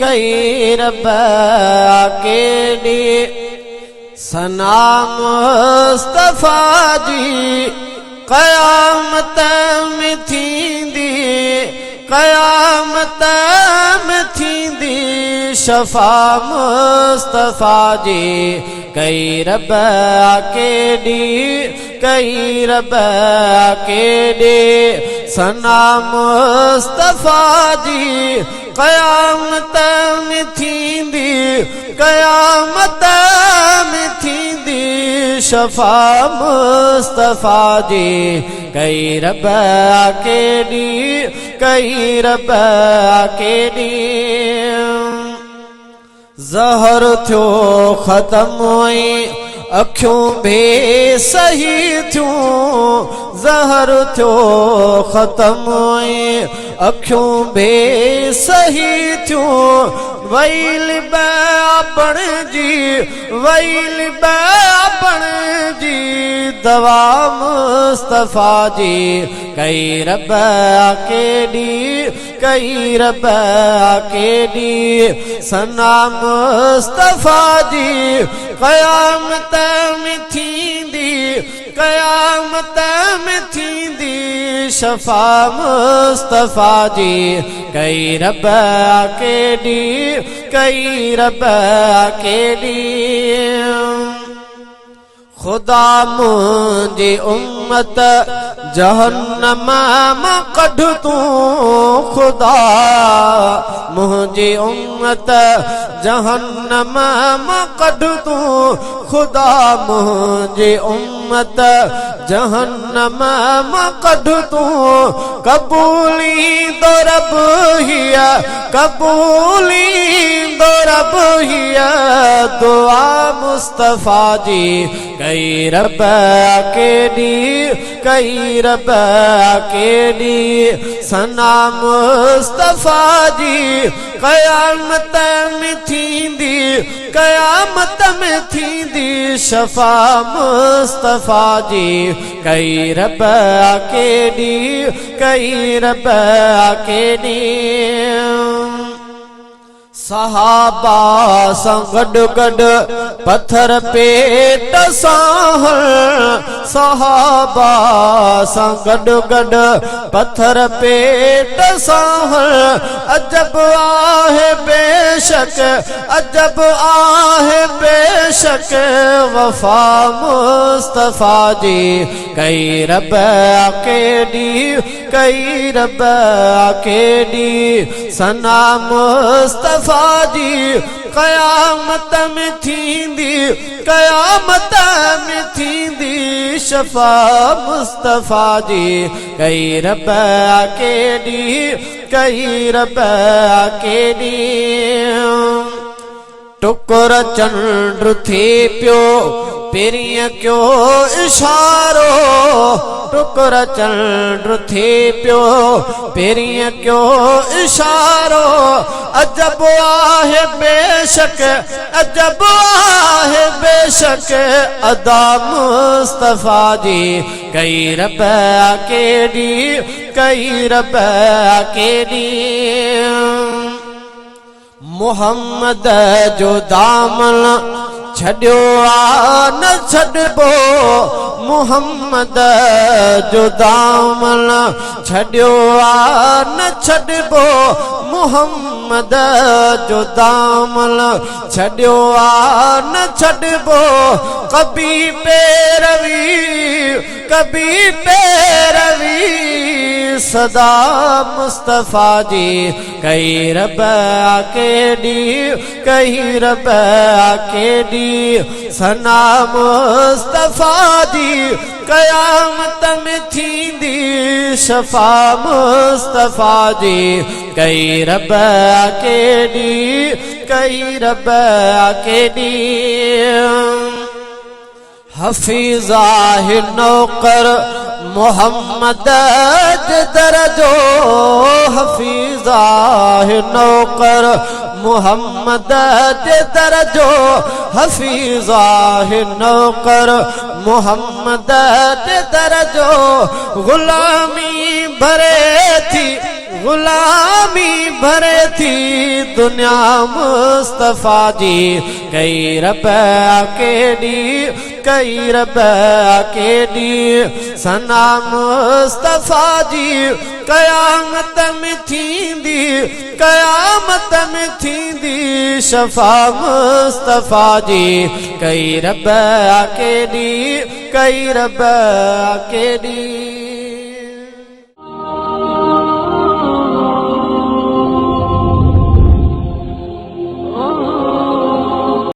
कई रब केडी सना मुस्तफा जी क़यामत में थींदी क़यामत में थींदी शफा मुस्तफा जी कई रब केडी कई रब केडी सना मुस्तफा जी क़यामत में थींदी क़यामत में थींदी शफा मुस्तफा जी कई रब केडी कई रब केडी ज़हर थियो ख़त्म अखियों बे सही थियूं ज़हर थियो ख़त्म अखियों बे सही थियूं वैल बापण जी वैल बापण जी दवा मुस्तफा जी कई रब केडी कई रब केडी सना मुस्तफा जी क़यामत में थींदी क़यामत में थींदी शफा मुस्तफा जी कई रब केडी कई रब केडी खुदा मुझे उम्मत जहन्नम मां कढ तू खुदा मुझे उम्मत जहन्नम मां कढ तू खुदा मुझे उम्मत जहन्नम मां कढ तू कबूली दो रब हिया कबूली दो रब हिया दुआ मुस्तफा जी कई रब केडी कई रब केडी सना मुस्तफा जी क़यामत में थींदी क़यामत में थींदी शफा मुस्तफा जी कई रब केडी कई रब केडी सहाबा सां गॾु गॾु पत्थर पेट सां सहाबा सां गॾु गॾु पत्थर पेट सां अजब आहे बेशक अजब आहे बेशक वफा मुस्तफा जी कई रब केडी कई रब केडी सना मुस्तफा जी क़यामत में थींदी क़यामत में थींदी शफा मुस्तफा जी कई रब केडी कई रब केडी टुकुर चंड थी पियो पेरिया क्यों इशारो टुकुर चंड थी पियो पेरिया क्यों इशारो अजब आहे बेशक अजब आहे बेशक अदा मुस्तफा जी कई रब केडी कई रब केडी मोहम्मद जो दामन छड़ियो आ न छड़बो मोहम्मद जो दामन छड़ियो आ न छड़बो मोहम्मद जो दामन छड़ियो आ न छड़बो कभी पैरवी सदा मुस्तफा जी कई रब केडी कई रब केडी सना मुस्तफा जी क़यामत में थींदी शफा मुस्तफा जी कई रब केडी कई रब केडी हफीज़ा है नौकर मोहम्मद दरजो हफीज़ा है नौकर मोहम्मद दरजो हफीज़ा है नौकर मोहम्मद दरजो गुलामी भरे थी गुलामी भरे थी दुनिया मुस्तफा जी कई रब केडी कई रब केडी सना मुस्तफा जी कयामत में थींदी कयामत में थींदी शफा मुस्तफा जी कई रब केडी कई रब केडी।